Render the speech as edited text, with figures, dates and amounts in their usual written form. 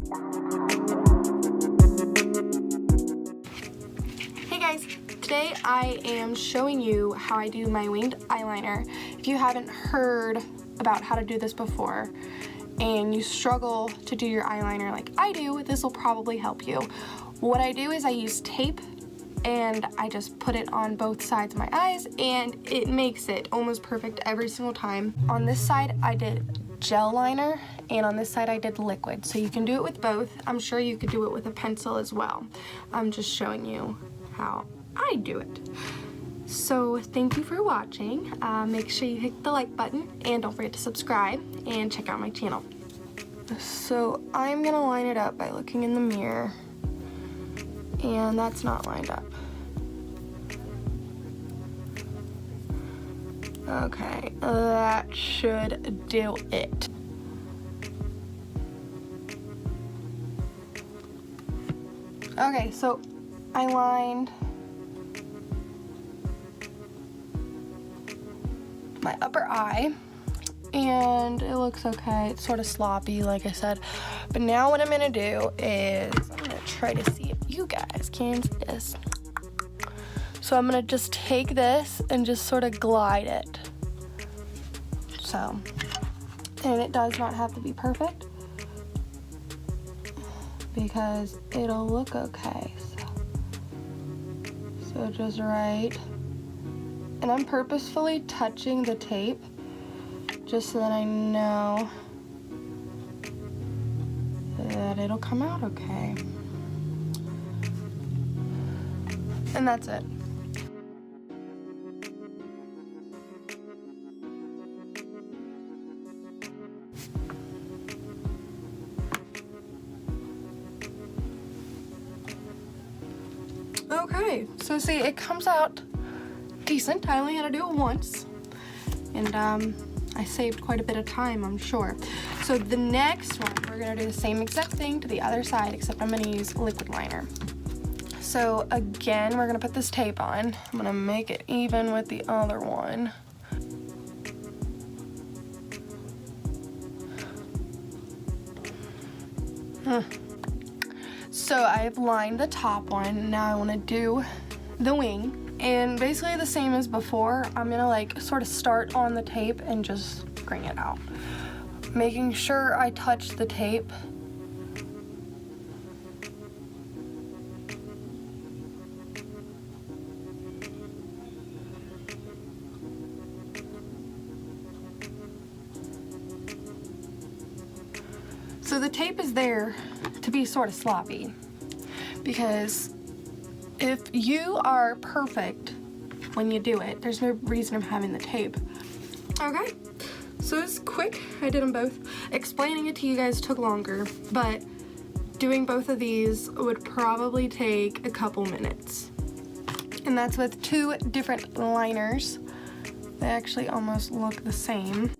Hey guys, today I am showing you how I do my winged eyeliner. If you haven't heard about how to do this before and you struggle to do your eyeliner like I do, this will probably help you. What I do is I use tape and I just put it on both sides of my eyes and it makes it almost perfect every single time. On this side I did gel liner and on this side I did liquid, so you can do it with both. I'm sure you could do it with a pencil as well. I'm just showing you how I do it. So thank you for watching. Make sure you hit the like button and don't forget to subscribe and check out my channel. So I'm gonna line it up by looking in the mirror, and that's not lined up. Okay, that should do it. Okay, so I lined my upper eye and it looks okay. It's sort of sloppy, like I said. But now what I'm gonna do is I'm gonna try to see if you guys can see this. So I'm gonna just take this and just sort of glide it. So, and it does not have to be perfect because it'll look okay. So just right. And I'm purposefully touching the tape just so that I know that it'll come out okay. And that's it. Okay, so see, it comes out decent. I only had to do it once, and I saved quite a bit of time, I'm sure. So the next one, we're gonna do the same exact thing to the other side, except I'm gonna use liquid liner. So again, we're gonna put this tape on. I'm gonna make it even with the other one. So I've lined the top one. Now I want to do the wing, and basically the same as before. I'm gonna like sort of start on the tape and just bring it out, making sure I touch the tape. So the tape is there to be sort of sloppy, because if you are perfect when you do it, there's no reason of having the tape. Okay, so it's quick. I did them both. Explaining it to you guys took longer, but doing both of these would probably take a couple minutes. And that's with two different liners. They actually almost look the same.